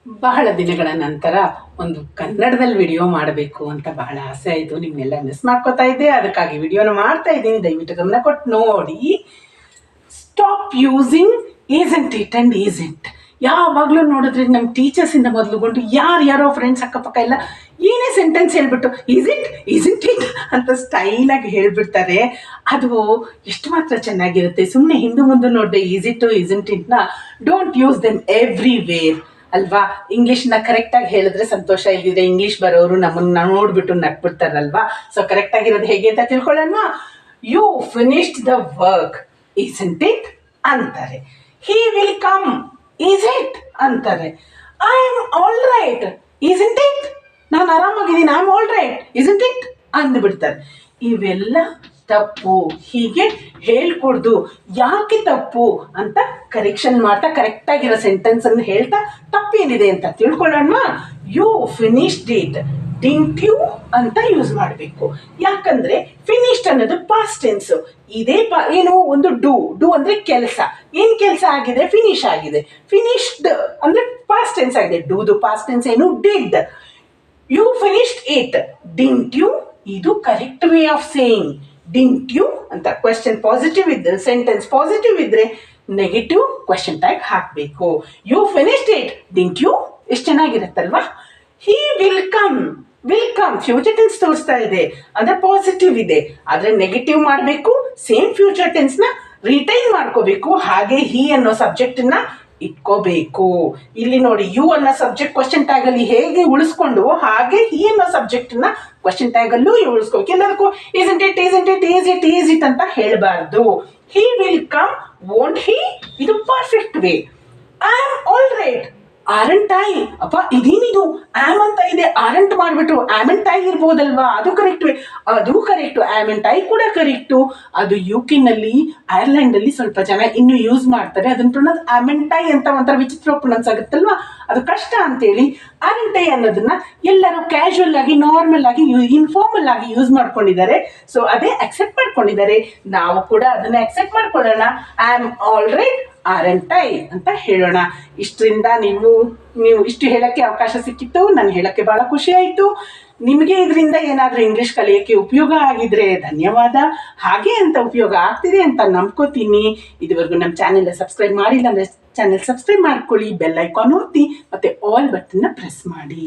ಬಹಳ ದಿನಗಳ ನಂತರ ಒಂದು ಕನ್ನಡದಲ್ಲಿ ವಿಡಿಯೋ ಮಾಡಬೇಕು ಅಂತ ಬಹಳ ಆಸೆ ಆಯಿತು. ನಿಮ್ಮನ್ನೆಲ್ಲ ಮಿಸ್ ಮಾಡ್ಕೋತಾ ಇದ್ದೆ, ಅದಕ್ಕಾಗಿ ವಿಡಿಯೋನ ಮಾಡ್ತಾ ಇದ್ದೀನಿ. ದಯವಿಟ್ಟು ಗಮನ ಕೊಟ್ಟು ನೋಡಿ. Stop using isn't it and isn't. ಯಾವಾಗಲೂ ನೋಡಿದ್ರೆ ನಮ್ಮ ಟೀಚರ್ಸಿಂದ ಮೊದಲುಗೊಂಡು ಯಾರೋ ಫ್ರೆಂಡ್ಸ್ ಅಕ್ಕಪಕ್ಕ ಎಲ್ಲ ಏನೇ ಸೆಂಟೆನ್ಸ್ ಹೇಳ್ಬಿಟ್ಟು ಈಸೆಂಟ್ ಇಟ್ ಅಂತ ಸ್ಟೈಲಾಗಿ ಹೇಳ್ಬಿಡ್ತಾರೆ. ಅದು ಎಷ್ಟು ಮಾತ್ರ ಚೆನ್ನಾಗಿರುತ್ತೆ. ಸುಮ್ಮನೆ ಹಿಂದೆ ಮುಂದೆ ನೋಡಿದೆ ಈಸೆಂಟ್ ಇಟ್ನ ಡೋಂಟ್ ಯೂಸ್ ದೆಮ್ ಎವ್ರಿವೇರ್ ಅಲ್ವಾ. ಇಂಗ್ಲೀಷ್ನ ಕರೆಕ್ಟಾಗಿ ಹೇಳಿದ್ರೆ ಸಂತೋಷ, ಇಲ್ದಿದ್ರೆ ಇಂಗ್ಲೀಷ್ ಬರೋರು ನಮ್ಮನ್ನ ನೋಡ್ಬಿಟ್ಟು ನಕ್ಬಿಡ್ತಾರಲ್ವಾ. ಸೊ ಕರೆಕ್ಟಾಗಿರೋದು ಹೇಗೆ ಅಂತ ತಿಳ್ಕೊಳ್ಳೋಣ. You finished the work isn't it ಅಂತಾರೆ. He will come is it ಅಂತಾರೆ. I am all right isn't it, ನಾನು ಆರಾಮಾಗಿದ್ದೀನಿ, I am all right isn't it ಅಂದ್ಬಿಡ್ತಾರೆ. ಇವೆಲ್ಲ ತಪ್ಪು. ಹೀಗೆ ಹೇಳ್ಕೊಡ್ದು ಯಾಕೆ ತಪ್ಪು ಅಂತ ಕರೆಕ್ಷನ್ ಮಾಡ್ತಾ ಕರೆಕ್ಟಾಗಿರೋ ಸೆಂಟೆನ್ಸನ್ನು ಹೇಳ್ತಾ ತಪ್ಪೇನಿದೆ ಅಂತ ತಿಳ್ಕೊಳ್ಳೋಣ. You finished it, didn't you ಅಂತ ಯೂಸ್ ಮಾಡಬೇಕು. ಯಾಕಂದ್ರೆ ಫಿನಿಶ್ಡ್ ಅನ್ನೋದು ಪಾಸ್ಟ್ ಟೆನ್ಸು. ಇದೇ ಏನು ಒಂದು ಡೂ ಅಂದ್ರೆ ಕೆಲಸ. ಏನು ಕೆಲಸ ಆಗಿದೆ? ಫಿನಿಶ್ ಆಗಿದೆ. ಫಿನಿಶ್ಡ್ ಅಂದ್ರೆ ಪಾಸ್ಟ್ ಟೆನ್ಸ್ ಆಗಿದೆ. ಡೂದು ಪಾಸ್ಟ್ ಟೆನ್ಸ್ ಏನು? Did. You finished it, didn't you ಇದು correct way of saying. Didn't you ಅಂತ ಕ್ವೆಶ್ಚನ್ ಪಾಸಿಟಿವ್ ಇದ್ದರೆ, ಸೆಂಟೆನ್ಸ್ ಪಾಸಿಟಿವ್ ಇದ್ರೆ ನೆಗೆಟಿವ್ ಕ್ವೆಶ್ಚನ್ ಟ್ಯಾಗ್ ಹಾಕಬೇಕು. You finished it, didn't you ಎಷ್ಟು ಚೆನ್ನಾಗಿರುತ್ತಲ್ವಾ. He will come future tense ತೋರಿಸ್ತಾ ಇದೆ ಅಂದ್ರೆ ಪಾಸಿಟಿವ್ ಇದೆ, ಆದ್ರೆ ನೆಗೆಟಿವ್ ಮಾಡಬೇಕು. ಸೇಮ್ ಫ್ಯೂಚರ್ ಟೆನ್ಸ್ ನ ರಿಟೈನ್ ಮಾಡ್ಕೋಬೇಕು. ಹಾಗೆ ಹಿ ಅನ್ನೋ ಸಬ್ಜೆಕ್ಟ್ ನ ಇಟ್ಕೋಬೇಕು. ಇಲ್ಲಿ ನೋಡಿ, ಯು ಅನ್ನೋ ಸಬ್ಜೆಕ್ಟ್ ಕ್ವಶನ್ ಟ್ಯಾಗ್ ಅಲ್ಲಿ ಹೇಗೆ ಉಳಿಸ್ಕೊಂಡು ಹಾಗೆ ಹಿ ಅನ್ನೋ ಸಬ್ಜೆಕ್ಟ್ ನ ಕ್ವಶನ್ ಟ್ಯಾಗ್ ಅಲ್ಲೂ ಉಳಿಸ್ಕೋಬೇಕು. ಎಲ್ಲದಕ್ಕೂ ಈಸ್ ಇಟ್ ಅಂತ ಹೇಳಬಾರ್ದು. ಹಿ ವಿಲ್ ಕಮ್, ವೋಂಟ್ ಹಿ ಇದು perfect way. I am all right, aren't I ಅಪ್ಪ ಇದೇನಿದು ಆಮ್ ಅಂತ ಇದೆ, ಆರಂಟ್ ಮಾಡ್ಬಿಟ್ರು ಆಮೆಂಟ್ ಐ ಇರ್ಬೋದಲ್ವಾ, ಅದು ಕರೆಕ್ಟ್. ಅದು ಕರೆಕ್ಟು, ಆಮೆಂಟ್ ಐ ಕೂಡ ಕರೆಕ್ಟು. ಅದು ಯುಕೆನಲ್ಲಿ ಐರ್ಲೆಂಡ್ ಅಲ್ಲಿ ಸ್ವಲ್ಪ ಜನ ಇನ್ನು ಯೂಸ್ ಮಾಡ್ತಾರೆ. ಅದನ್ನ ಪ್ರೊನೌನ್ಸ್ ಆಮೆಂಟ್ ಐ ಅಂತ ಒಂಥರ ವಿಚಿತ್ರ ಪ್ರೊನೌನ್ಸ್ ಆಗುತ್ತಲ್ವಾ, ಅದು ಕಷ್ಟ ಅಂತೇಳಿ ಆರೆಂಟ್ ಐ ಅನ್ನೋದನ್ನ ಎಲ್ಲರೂ ಕ್ಯಾಶುವಲ್ ಆಗಿ, ನಾರ್ಮಲ್ ಆಗಿ, ಇನ್ಫಾರ್ಮಲ್ ಆಗಿ ಯೂಸ್ ಮಾಡ್ಕೊಂಡಿದ್ದಾರೆ. ಸೊ ಅದೇ ಅಕ್ಸೆಪ್ಟ್ ಮಾಡ್ಕೊಂಡಿದ್ದಾರೆ. ನಾವು ಕೂಡ ಅದನ್ನ ಅಕ್ಸೆಪ್ಟ್ ಮಾಡ್ಕೊಳ್ಳೋಣ. I am all right aren't I ಅಂತ ಹೇಳೋಣ. ಇಷ್ಟರಿಂದ ನೀವು ಇಷ್ಟು ಹೇಳಕ್ಕೆ ಅವಕಾಶ ಸಿಕ್ಕಿತ್ತು. ನಾನು ಹೇಳಕ್ಕೆ ಬಹಳ ಖುಷಿ ಆಯಿತು. ನಿಮಗೆ ಇದರಿಂದ ಏನಾದರೂ ಇಂಗ್ಲೀಷ್ ಕಲಿಯೋಕ್ಕೆ ಉಪಯೋಗ ಆಗಿದ್ರೆ ಧನ್ಯವಾದ. ಹಾಗೆ ಅಂತ ಉಪಯೋಗ ಆಗ್ತಿದೆ ಅಂತ ನಂಬ್ಕೋತೀನಿ. ಇದುವರೆಗೂ ನಮ್ಮ ಚಾನೆಲ್ ಸಬ್ಸ್ಕ್ರೈಬ್ ಮಾಡಿಲ್ಲ ಅಂದರೆ ಚಾನೆಲ್ ಸಬ್ಸ್ಕ್ರೈಬ್ ಮಾಡ್ಕೊಳ್ಳಿ, ಬೆಲ್ ಐಕಾನ್ ಒತ್ತಿ ಮತ್ತೆ ಆಲ್ ಬಟನ್ನ ಪ್ರೆಸ್ ಮಾಡಿ.